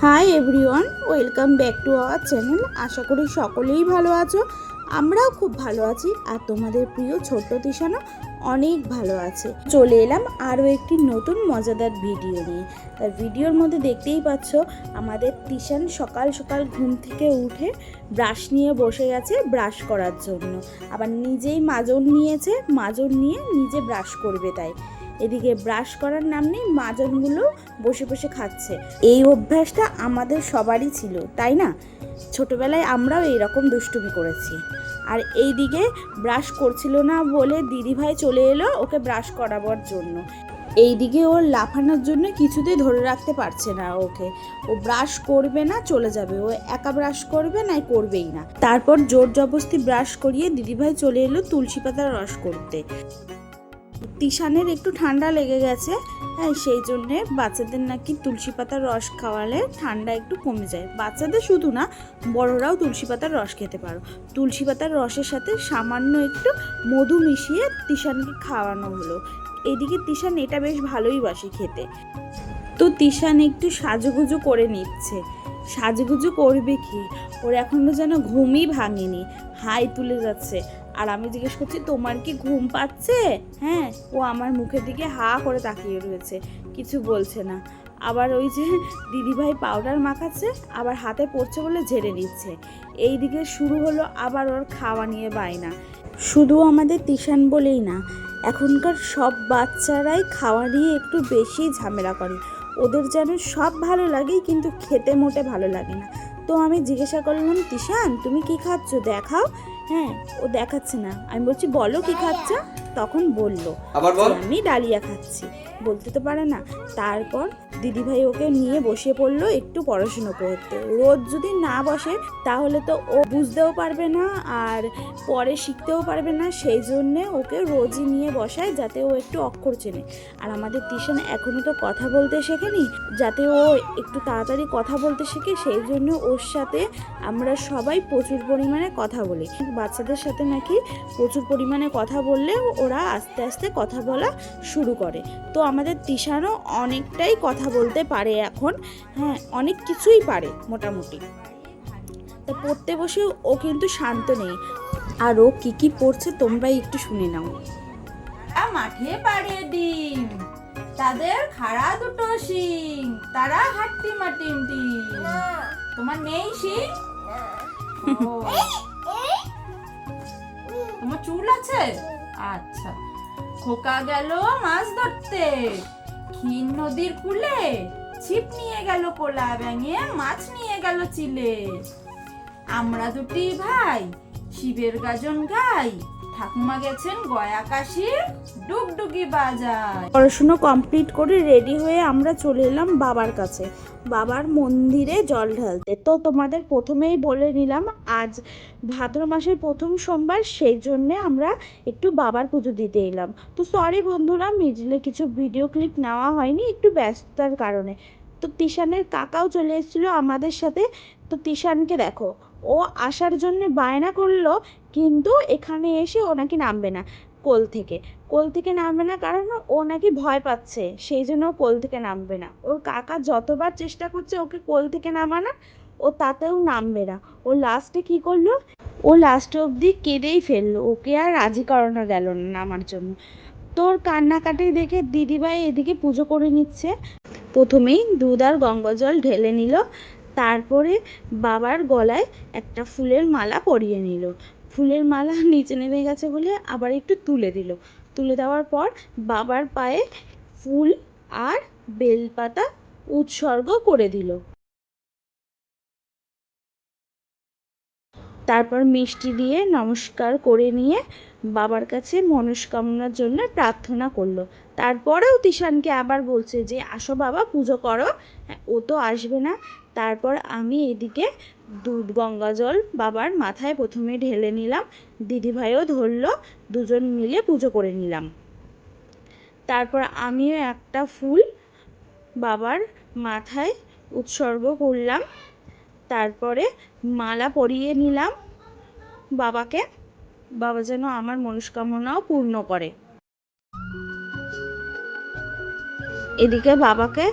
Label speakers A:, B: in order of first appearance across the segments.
A: High everyone, welcome back to our channel. আশা করি সকলেই ভালো আছো, আমরাও খুব ভালো আছি। আর তোমাদের প্রিয় ছোট্ট তিশানও অনেক ভালো আছে। চলে এলাম আরও একটি নতুন মজাদার ভিডিও নিয়ে। তার ভিডিওর মধ্যে দেখতেই পাচ্ছ আমাদের তিশান সকাল সকাল ঘুম থেকে উঠে ব্রাশ নিয়ে বসে গেছে ব্রাশ করার জন্য। আবার নিজেই মাজন নিয়েছে, মাজন নিয়ে নিজে ব্রাশ করবে। তাই এদিকে ব্রাশ করার নাম নেই, মাজনগুলো বসে বসে খাচ্ছে। এই অভ্যাসটা আমাদের সবারই ছিল, তাই না? ছোটবেলায় আমরাও এইরকম দুষ্টুমি করেছি। আর এই দিকে ব্রাশ করছিল না বলে দিদিভাই চলে এলো ওকে ব্রাশ করাবার জন্য। এইদিকে ওর লাফানোর জন্য কিছুতেই ধরে রাখতে পারছে না ওকে। ও ব্রাশ করবে না, চলে যাবে। ও একা ব্রাশ করবে না, করবেই না। তারপর জোর জবরদস্তি ব্রাশ করিয়ে দিদিভাই চলে এলো তুলসী পাতার রস করতে। তিশানের একটু ঠান্ডা লেগে গেছে, হ্যাঁ, সেই জন্যে বাচ্চাদের নাকি তুলসী পাতার রস খাওয়ালে ঠান্ডা একটু কমে যায়। বাচ্চাদের শুধু না, বড়রাও তুলসী পাতার রস খেতে পারো। তুলসী পাতার রসের সাথে সামান্য একটু মধু মিশিয়ে তিশানকে খাওয়ানো হলো। এদিকে তিশান এটা বেশ ভালোই বাসে খেতে। তো তিশান একটু সাজুগুজু করে নিচ্ছে। সাজুগুজু করবে কি, ওর এখনও যেন ঘুমই ভাঙেনি, হাই তুলে যাচ্ছে। আর আমি জিজ্ঞেস করছি তোমার কি ঘুম পাচ্ছে? হ্যাঁ, ও আমার মুখের দিকে হা করে তাকিয়ে রয়েছে, কিছু বলছে না। আবার ওই যে দিদিভাই পাউডার মাখাচ্ছে, আবার হাতে পড়ছে বলে ঝেড়ে নিচ্ছে। এই দিকে শুরু হলো আবার ওর খাওয়া নিয়ে বায়না। শুধু আমাদের তিশান বলেই না, এখনকার সব বাচ্চারাই খাওয়া নিয়ে একটু বেশি ঝামেলা করে। ওদের যেন সব ভালো লাগে কিন্তু খেতে মোটে ভালো লাগে না। তো আমি জিজ্ঞাসা করলাম, তিশান তুমি কি খাচ্ছ দেখাও। হ্যাঁ, ও দেখাচ্ছে না। আমি বলছি বলো কি খাচ্ছ, তখন বললো আমি ডালিয়া খাচ্ছি। বলতে তো পারে না। তারপর দিদিভাই ওকে নিয়ে বসে পড়লো একটু পড়াশুনো করতে। রোজ যদি না বসে তাহলে তো ও বুঝতেও পারবে না আর পরে শিখতেও পারবে না। সেই জন্যে ওকে রোজই নিয়ে বসায় যাতে ও একটু অক্ষর চেনে। আর আমাদের তিশান এখনও তো কথা বলতে শেখেনি, যাতে ও একটু তাড়াতাড়ি কথা বলতে শেখে সেই জন্য ওর সাথে আমরা সবাই প্রচুর পরিমাণে কথা বলি। বাচ্চাদের সাথে নাকি প্রচুর পরিমাণে কথা বললে ওরা আস্তে আস্তে কথা বলা শুরু করে। তো আমাদের তিশানও অনেকটাই কথা বলতে পারে এখন, হ্যাঁ, অনেক কিছুই পারে মোটামুটি। তা পড়তে বসে ও কিন্তু শান্ত নেই। আর ও কি কি পড়ছে তোমরাই একটু শুনে নাও।
B: মাঠে পাড়ে ডিম, তাদের খাড়া দুটো শিং, তারা হাট্টি মাটিম টিম। তোমার নেই শিং? তোমার চুল আছে? আচ্ছা। খোকা গেল মাছ ধরতে ক্ষীণ নদীর কূলে, ছিপ নিয়ে গেল কোলা ব্যাঙে, মাছ নিয়ে গেল চিলে। আমরা দুটি ভাই শিবের গাজন গাই, ঠাকুমা গেছেন গয়া কাশির ডুগডুগি বাজায়।
A: পড়াশুনো কমপ্লিট করে রেডি হয়ে আমরা চলে এলাম বাবার কাছে, বাবার মন্দিরে জল ঢালতে। তো তোমাদের প্রথমেই বলে নিলাম আজ ভাদ্র মাসের প্রথম সোমবার, সেই জন্যে আমরা একটু বাবার পুজো দিতে এলাম। তো সরি বন্ধুরা, মিডলে কিছু ভিডিও ক্লিপ নেওয়া হয়নি, একটু ব্যস্ততার কারণে। তো তিশানের কাকাও চলে এসেছিলো আমাদের সাথে। তো তিশানকে দেখো, ও আসার জন্য বায়না করলো, কিন্তু এখানে এসে ও নাকি নামবে না কোল থেকে নামবে না, কারণ ও নাকি ভয় পাচ্ছে, সেই জন্য ও কোল থেকে নামবে না। ওর কাকা যতবার চেষ্টা করছে ওকে কোল থেকে নামানো, ও তাতেও নামবে না। ও লাস্টে কি করলো, ও লাস্ট অবধি কেঁদেই ফেললো, ওকে আর রাজি করানো গেল না নামার জন্য। তোর কান্নাকাটি দেখে দিদিভাই এদিকে পুজো করে নিচ্ছে। প্রথমেই দুধ আর গঙ্গা জল ঢেলে নিল, তারপরে বাবার গলায় একটা ফুলের মালা পরিয়ে নিল। ফুলের মালা নিচে নেমে গেছে বলে আবার একটু তুলে দিল। তুলে দেওয়ার পর বাবার পায়ে ফুল আর বেলপাতা উৎসর্গ করে দিল। তারপর মিষ্টি দিয়ে নমস্কার করে নিয়ে বাবার কাছে মনস্কামনার জন্য প্রার্থনা করলো। তারপরেও তিশানকে আবার বলছে যে আসো বাবা পুজো করো। ও তো আসবে না। তারপর আমি এদিকে দুধ গঙ্গা জল বাবার মাথায় প্রথমে ঢেলে নিলাম, দিদিভাইও ধরলো, দুজন মিলে পুজো করে নিলাম। তারপর আমিও একটা ফুল বাবার মাথায় উৎসর্গ করলাম। তারপরে মালা পরিয়ে নিলাম বাবাকে, বাবা যেন আমার মনস্কামনাও পূর্ণ করে। এদিকে বাবাকে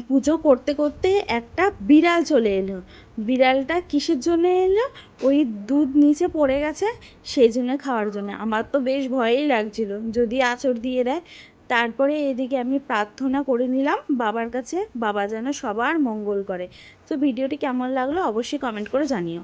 A: পুজো করতে করতে একটা বিড়াল চলে এলো। বিড়ালটা কিসের জন্য এলো? ওই দুধ নিচে পড়ে গেছে সেই জন্য খাওয়ার জন্য। আমার তো বেশ ভয়ই লাগছিল যদি আঁচড় দিয়ে দেয়। তারপরে এদিকে আমি প্রার্থনা করে নিলাম বাবার কাছে, বাবা যেন সবার মঙ্গল করে। তো ভিডিওটি কেমন লাগলো অবশ্যই কমেন্ট করে জানিও।